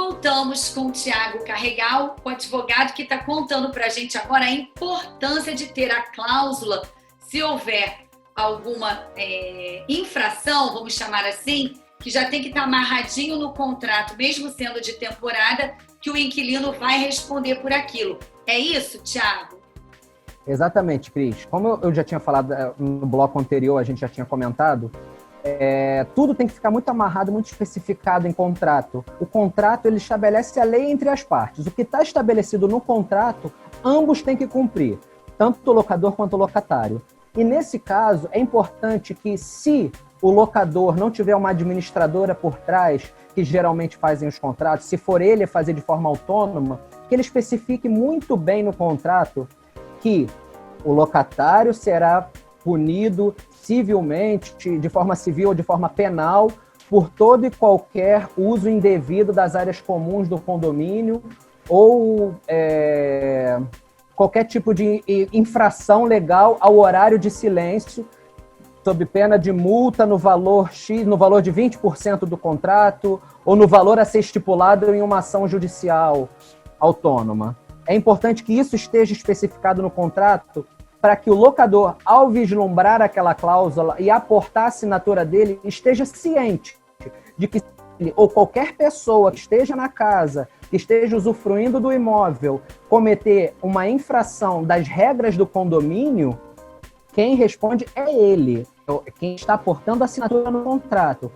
voltamos com o Thiago Carregal, o advogado que está contando para a gente agora a importância de ter a cláusula, se houver alguma infração, vamos chamar assim, que já tem que estar amarradinho no contrato, mesmo sendo de temporada, que o inquilino vai responder por aquilo. É isso, Thiago? Exatamente, Cris. Como eu já tinha falado no bloco anterior, a gente já tinha comentado, tudo tem que ficar muito amarrado, muito especificado em contrato. O contrato, ele estabelece a lei entre as partes. O que está estabelecido no contrato, ambos têm que cumprir, tanto o locador quanto o locatário. E nesse caso, é importante que, se o locador não tiver uma administradora por trás, que geralmente fazem os contratos, se for ele fazer de forma autônoma, que ele especifique muito bem no contrato que o locatário será punido civilmente, de forma civil ou de forma penal, por todo e qualquer uso indevido das áreas comuns do condomínio ou qualquer tipo de infração legal ao horário de silêncio, sob pena de multa no valor X, no valor de 20% do contrato, ou no valor a ser estipulado em uma ação judicial autônoma. É importante que isso esteja especificado no contrato para que o locador, ao vislumbrar aquela cláusula e aportar a assinatura dele, esteja ciente de que ele, ou qualquer pessoa que esteja na casa, que esteja usufruindo do imóvel, cometer uma infração das regras do condomínio, quem responde é ele, quem está aportando a assinatura no contrato.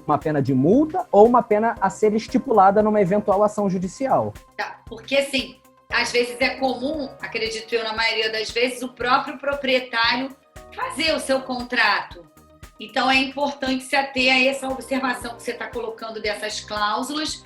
Uma pena de multa ou uma pena a ser estipulada numa eventual ação judicial. Tá, porque assim, às vezes é comum, acredito eu, na maioria das vezes, o próprio proprietário fazer o seu contrato. Então é importante se ater a essa observação que você está colocando dessas cláusulas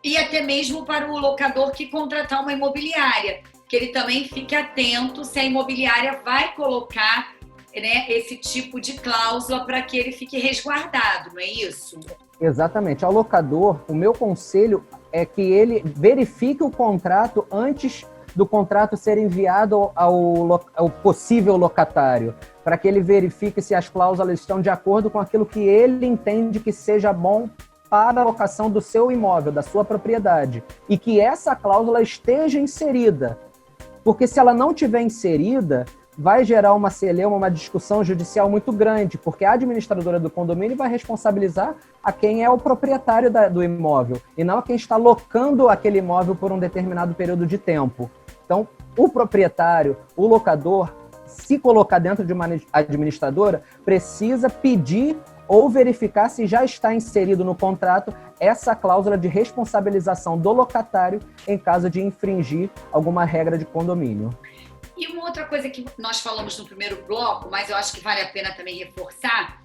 e até mesmo para o locador que contratar uma imobiliária, que ele também fique atento se a imobiliária vai colocar, né, esse tipo de cláusula para que ele fique resguardado, não é isso? Exatamente. Ao locador, o meu conselho é que ele verifique o contrato antes do contrato ser enviado ao possível locatário, para que ele verifique se as cláusulas estão de acordo com aquilo que ele entende que seja bom para a locação do seu imóvel, da sua propriedade, e que essa cláusula esteja inserida. Porque se ela não estiver inserida, vai gerar uma celeuma, uma discussão judicial muito grande, porque a administradora do condomínio vai responsabilizar a quem é o proprietário do imóvel, e não a quem está locando aquele imóvel por um determinado período de tempo. Então, o proprietário, o locador, se colocar dentro de uma administradora, precisa pedir ou verificar se já está inserido no contrato essa cláusula de responsabilização do locatário em caso de infringir alguma regra de condomínio. E uma outra coisa que nós falamos no primeiro bloco, mas eu acho que vale a pena também reforçar,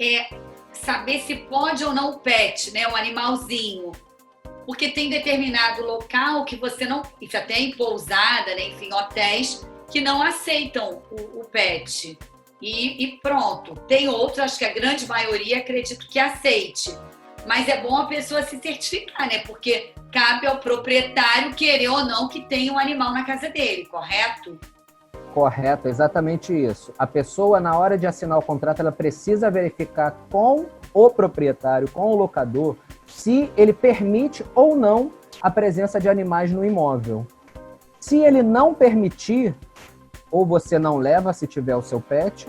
é saber se pode ou não o pet, né, um animalzinho. Porque tem determinado local que você não... Isso até em pousada, né, enfim, hotéis, que não aceitam o pet. E pronto. Tem outros, acho que a grande maioria, acredito que aceite. Mas é bom a pessoa se certificar, né? Porque cabe ao proprietário querer ou não que tenha um animal na casa dele, correto? Correto, exatamente isso. A pessoa, na hora de assinar o contrato, ela precisa verificar com o proprietário, com o locador, se ele permite ou não a presença de animais no imóvel. Se ele não permitir, ou você não leva se tiver o seu pet,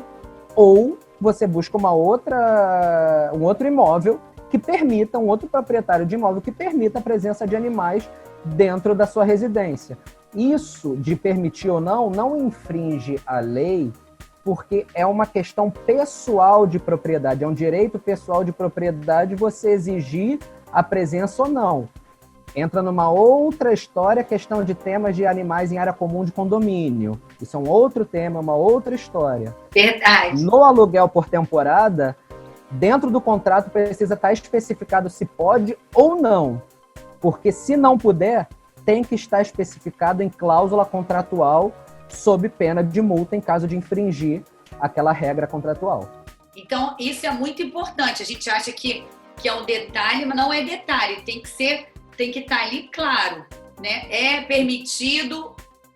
ou você busca um outro imóvel que permita, um outro proprietário de imóvel que permita a presença de animais dentro da sua residência. Isso, de permitir ou não, não infringe a lei, porque é uma questão pessoal de propriedade, é um direito pessoal de propriedade você exigir a presença ou não. Entra numa outra história, questão de temas de animais em área comum de condomínio. Isso é um outro tema, uma outra história. Verdade. No aluguel por temporada, dentro do contrato precisa estar especificado se pode ou não. Porque se não puder, tem que estar especificado em cláusula contratual sob pena de multa em caso de infringir aquela regra contratual. Então, isso é muito importante. A gente acha que é um detalhe, mas não é detalhe. Tem que estar ali claro, né? É permitido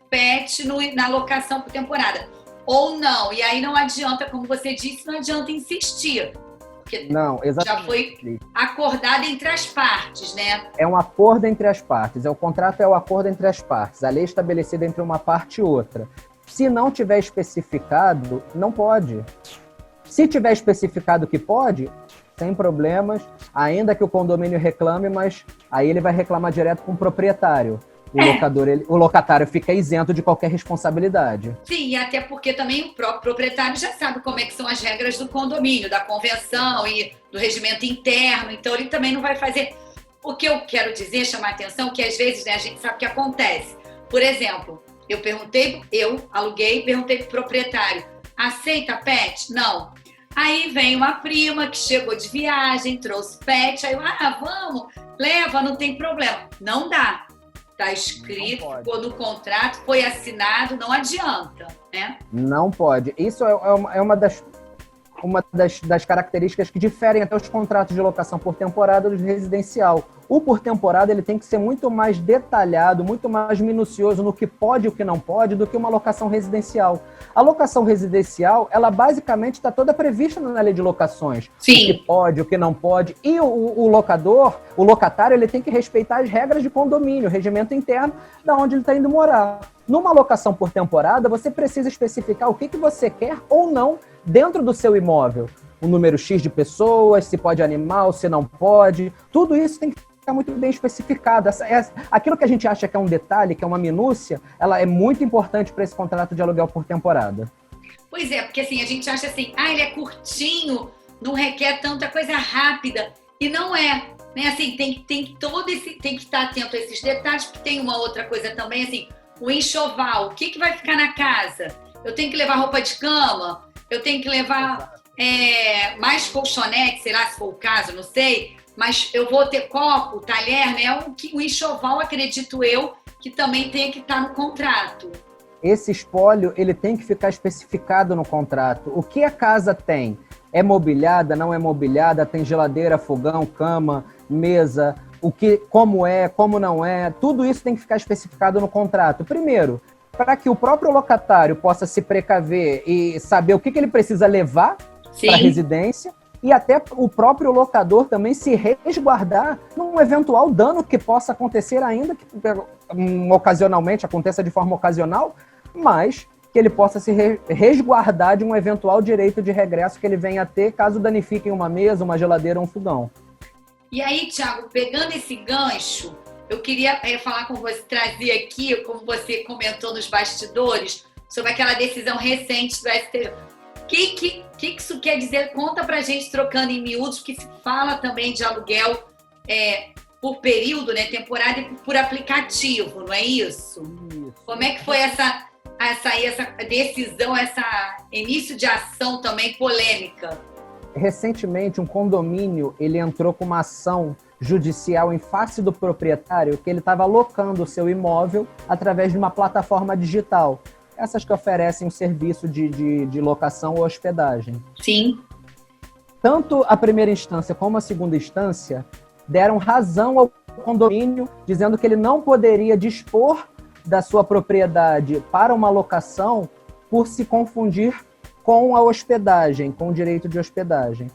pet na locação por temporada ou não. E aí não adianta, como você disse, não adianta insistir. Porque Não, já foi exatamente. acordado entre as partes, né? É um acordo entre as partes. O contrato é o acordo entre as partes. A lei é estabelecida entre uma parte e outra. Se não tiver especificado, não pode. Se tiver especificado que pode, sem problemas, ainda que o condomínio reclame, mas aí ele vai reclamar direto com o proprietário. O locatário fica isento de qualquer responsabilidade. Sim, e até porque também o próprio proprietário já sabe como é que são as regras do condomínio, da convenção e do regimento interno, então ele também não vai fazer. O que eu quero dizer, chamar a atenção, que às vezes, né, a gente sabe o que acontece. Por exemplo, eu aluguei, perguntei pro proprietário, aceita pet? Não. Aí vem uma prima que chegou de viagem, trouxe pet, aí eu, vamos, leva, não tem problema. Não dá. Está escrito, ficou no contrato, foi assinado, não adianta, né? Não pode. Isso é uma das características que diferem até os contratos de locação por temporada do residencial. O por temporada ele tem que ser muito mais detalhado, muito mais minucioso no que pode e o que não pode do que uma locação residencial. A locação residencial, ela basicamente está toda prevista na lei de locações. Sim. O que pode, o que não pode. E o locatário, ele tem que respeitar as regras de condomínio, o regimento interno, da onde ele está indo morar. Numa locação por temporada, você precisa especificar o que você quer ou não dentro do seu imóvel. O número X de pessoas, se pode animal, se não pode. Tudo isso tem que ficar muito bem especificado. Aquilo que a gente acha que é um detalhe, que é uma minúcia, ela é muito importante para esse contrato de aluguel por temporada. Pois é, porque assim, a gente acha assim, ele é curtinho, não requer tanta coisa rápida. E não é. Né? Assim, tem que estar atento a esses detalhes, porque tem uma outra coisa também, assim, o enxoval. O que vai ficar na casa? Eu tenho que levar roupa de cama? Eu tenho que levar mais colchonete, sei lá, se for o caso, não sei. Mas eu vou ter copo, talher, né? O enxoval, acredito eu, que também tem que estar no contrato. Esse espólio, ele tem que ficar especificado no contrato. O que a casa tem? É mobiliada, não é mobiliada? Tem geladeira, fogão, cama, mesa? Como não é? Tudo isso tem que ficar especificado no contrato. Primeiro, para que o próprio locatário possa se precaver e saber o que ele precisa levar para a residência, e até o próprio locador também se resguardar num eventual dano que possa acontecer, ainda que ocasionalmente aconteça de forma ocasional, mas que ele possa se resguardar de um eventual direito de regresso que ele venha a ter caso danifiquem uma mesa, uma geladeira ou um fogão. E aí, Thiago, pegando esse gancho, eu queria falar com você, trazer aqui, como você comentou nos bastidores, sobre aquela decisão recente do STJ. O que isso quer dizer? Conta pra gente, trocando em miúdos, porque se fala também de aluguel por período, né, temporada, e por aplicativo, não é isso? Como é que foi essa decisão, esse início de ação também polêmica? Recentemente, um condomínio ele entrou com uma ação judicial em face do proprietário que ele estava alocando o seu imóvel através de uma plataforma digital. Essas que oferecem um serviço de locação ou hospedagem. Sim. Tanto a primeira instância como a segunda instância deram razão ao condomínio, dizendo que ele não poderia dispor da sua propriedade para uma locação por se confundir com a hospedagem, com o direito de hospedagem.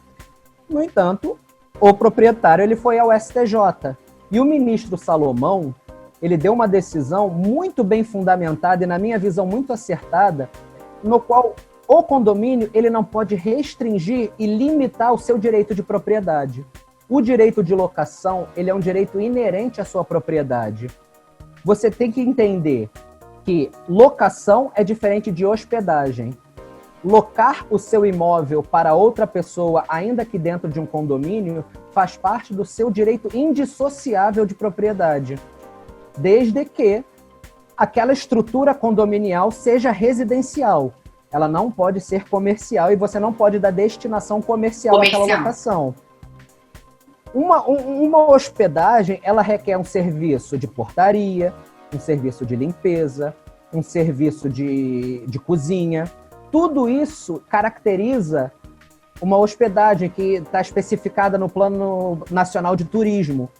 No entanto, o proprietário ele foi ao STJ e o ministro Salomão ele deu uma decisão muito bem fundamentada e, na minha visão, muito acertada, no qual o condomínio ele não pode restringir e limitar o seu direito de propriedade. O direito de locação ele é um direito inerente à sua propriedade. Você tem que entender que locação é diferente de hospedagem. Locar o seu imóvel para outra pessoa, ainda que dentro de um condomínio, faz parte do seu direito indissociável de propriedade, desde que aquela estrutura condominial seja residencial. Ela não pode ser comercial e você não pode dar destinação comercial àquela locação. Uma hospedagem, ela requer um serviço de portaria, um serviço de limpeza, um serviço de cozinha. Tudo isso caracteriza uma hospedagem que está especificada no Plano Nacional de Turismo.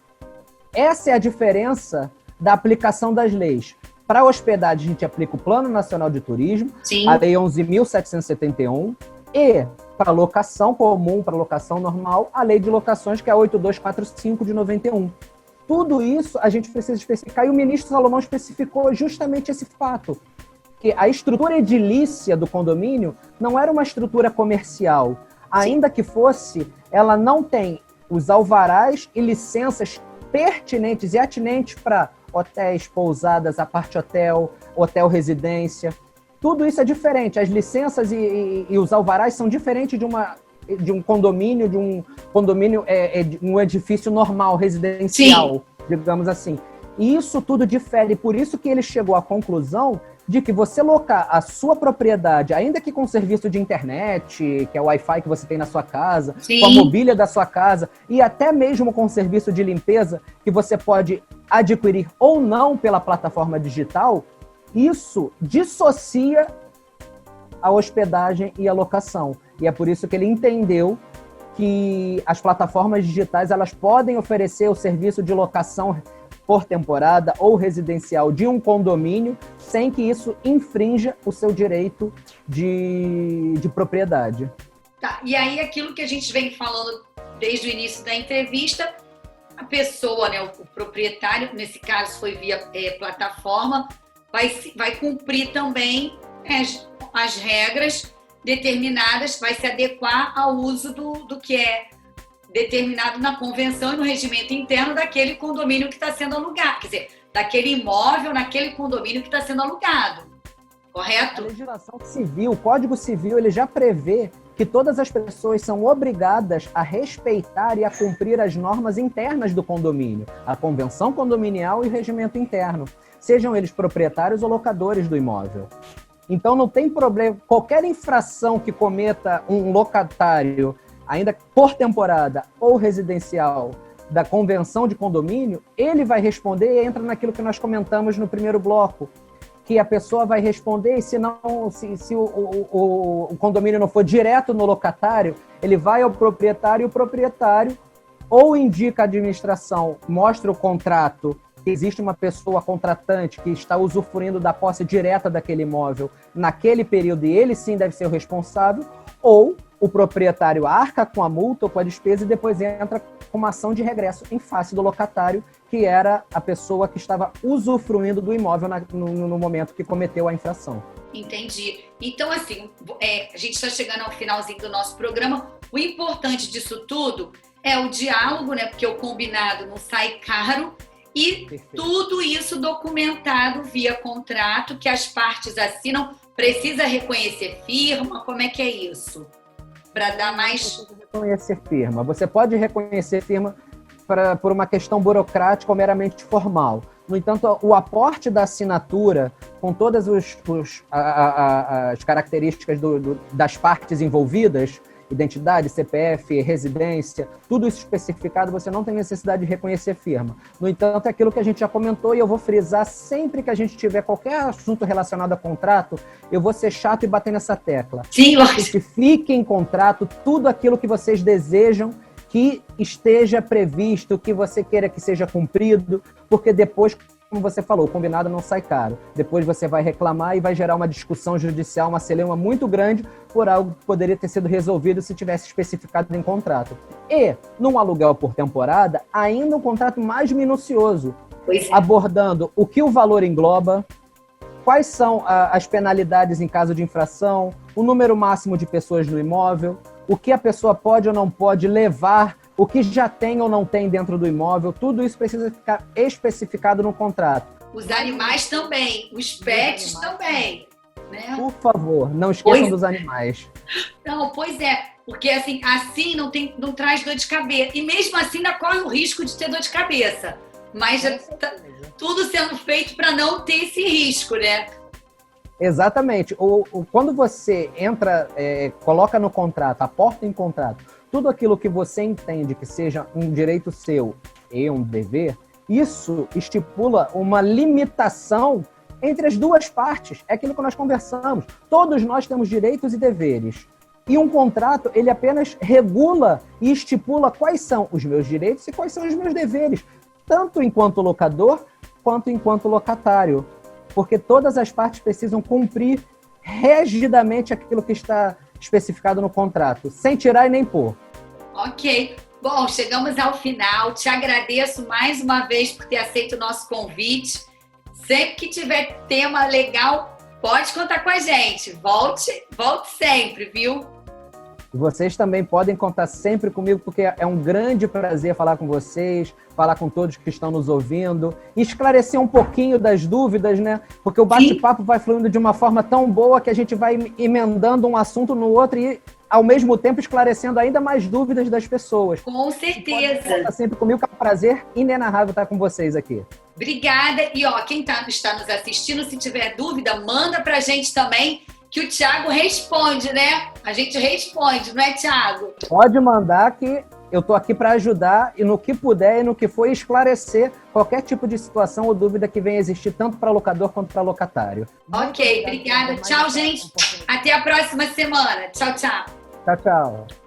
Essa é a diferença da aplicação das leis. Para a hospedagem, a gente aplica o Plano Nacional de Turismo, Sim. a Lei 11.771, e para locação comum, para locação normal, a lei de locações, que é a 8245 de 91. Tudo isso a gente precisa especificar, e o ministro Salomão especificou justamente esse fato, que a estrutura edilícia do condomínio não era uma estrutura comercial. Ainda que fosse, ela não tem os alvarás e licenças pertinentes e atinentes para hotéis, pousadas, apart-hotel, hotel-residência. Tudo isso é diferente. As licenças e os alvarás são diferentes de um condomínio, de um edifício normal, residencial, sim, digamos assim. E isso tudo difere. Por isso que ele chegou à conclusão de que você locar a sua propriedade, ainda que com serviço de internet, que é o Wi-Fi que você tem na sua casa, sim, com a mobília da sua casa, e até mesmo com serviço de limpeza que você pode adquirir ou não pela plataforma digital, isso dissocia a hospedagem e a locação. E é por isso que ele entendeu que as plataformas digitais elas podem oferecer o serviço de locação por temporada ou residencial de um condomínio, sem que isso infrinja o seu direito de propriedade. Tá, e aí aquilo que a gente vem falando desde o início da entrevista, a pessoa, né, o proprietário, nesse caso foi via plataforma, vai cumprir também as regras determinadas, vai se adequar ao uso do que é determinado na convenção e no regimento interno daquele condomínio que está sendo alugado. Quer dizer, daquele imóvel naquele condomínio que está sendo alugado. Correto? A legislação civil, o Código Civil, ele já prevê que todas as pessoas são obrigadas a respeitar e a cumprir as normas internas do condomínio, a convenção condominial e o regimento interno, sejam eles proprietários ou locadores do imóvel. Então não tem problema, qualquer infração que cometa um locatário, ainda por temporada ou residencial, da convenção de condomínio, ele vai responder e entra naquilo que nós comentamos no primeiro bloco, que a pessoa vai responder e se o condomínio não for direto no locatário, ele vai ao proprietário e o proprietário ou indica a administração, mostra o contrato, que existe uma pessoa contratante que está usufruindo da posse direta daquele imóvel naquele período e ele sim deve ser o responsável, ou o proprietário arca com a multa ou com a despesa e depois entra com uma ação de regresso em face do locatário, que era a pessoa que estava usufruindo do imóvel no momento que cometeu a infração. Entendi. Então, assim, a gente está chegando ao finalzinho do nosso programa. O importante disso tudo é o diálogo, né? Porque o combinado não sai caro. E perfeito, tudo isso documentado via contrato, que as partes assinam. Precisa reconhecer firma? Como é que é isso? Para dar mais... Você pode reconhecer firma. Você pode reconhecer firma por uma questão burocrática ou meramente formal. No entanto, o aporte da assinatura, com todas as características das partes envolvidas, identidade, CPF, residência, tudo isso especificado, você não tem necessidade de reconhecer firma. No entanto, é aquilo que a gente já comentou e eu vou frisar sempre que a gente tiver qualquer assunto relacionado a contrato, eu vou ser chato e bater nessa tecla. Sim, lógico. Especifique em contrato tudo aquilo que vocês desejam que esteja previsto, que você queira que seja cumprido, porque depois, como você falou, o combinado não sai caro. Depois você vai reclamar e vai gerar uma discussão judicial, uma celeuma muito grande por algo que poderia ter sido resolvido se tivesse especificado em contrato. E, num aluguel por temporada, ainda um contrato mais minucioso, abordando o que o valor engloba, quais são as penalidades em caso de infração, o número máximo de pessoas no imóvel, o que a pessoa pode ou não pode levar, o que já tem ou não tem dentro do imóvel, tudo isso precisa ficar especificado no contrato. Os animais também, os pets também. Né? Por favor, não esqueçam dos animais. Não, pois é, porque assim não traz dor de cabeça. E mesmo assim ainda corre o risco de ter dor de cabeça. Mas já tá tudo sendo feito para não ter esse risco, né? Exatamente. Quando você entra, coloca no contrato, aporta em contrato, tudo aquilo que você entende que seja um direito seu e um dever, isso estipula uma limitação entre as duas partes. É aquilo que nós conversamos. Todos nós temos direitos e deveres. E um contrato, ele apenas regula e estipula quais são os meus direitos e quais são os meus deveres, tanto enquanto locador quanto enquanto locatário. Porque todas as partes precisam cumprir rigidamente aquilo que está especificado no contrato, sem tirar e nem pôr. Ok. Bom, chegamos ao final. Te agradeço mais uma vez por ter aceito o nosso convite. Sempre que tiver tema legal, pode contar com a gente. Volte sempre, viu? E vocês também podem contar sempre comigo, porque é um grande prazer falar com vocês, falar com todos que estão nos ouvindo, e esclarecer um pouquinho das dúvidas, né? Porque o bate-papo vai fluindo de uma forma tão boa que a gente vai emendando um assunto no outro e, ao mesmo tempo, esclarecendo ainda mais dúvidas das pessoas. Com certeza. Pode contar sempre comigo, que é um prazer inenarrável estar com vocês aqui. Obrigada. E, quem está nos assistindo, se tiver dúvida, manda pra gente também, que o Thiago responde, né? A gente responde, não é, Thiago? Pode mandar, que eu estou aqui para ajudar e no que puder e no que for esclarecer qualquer tipo de situação ou dúvida que venha existir, tanto para locador quanto para locatário. Ok, obrigada. Tchau, gente. Até a próxima semana. Tchau, tchau. Tchau, tchau.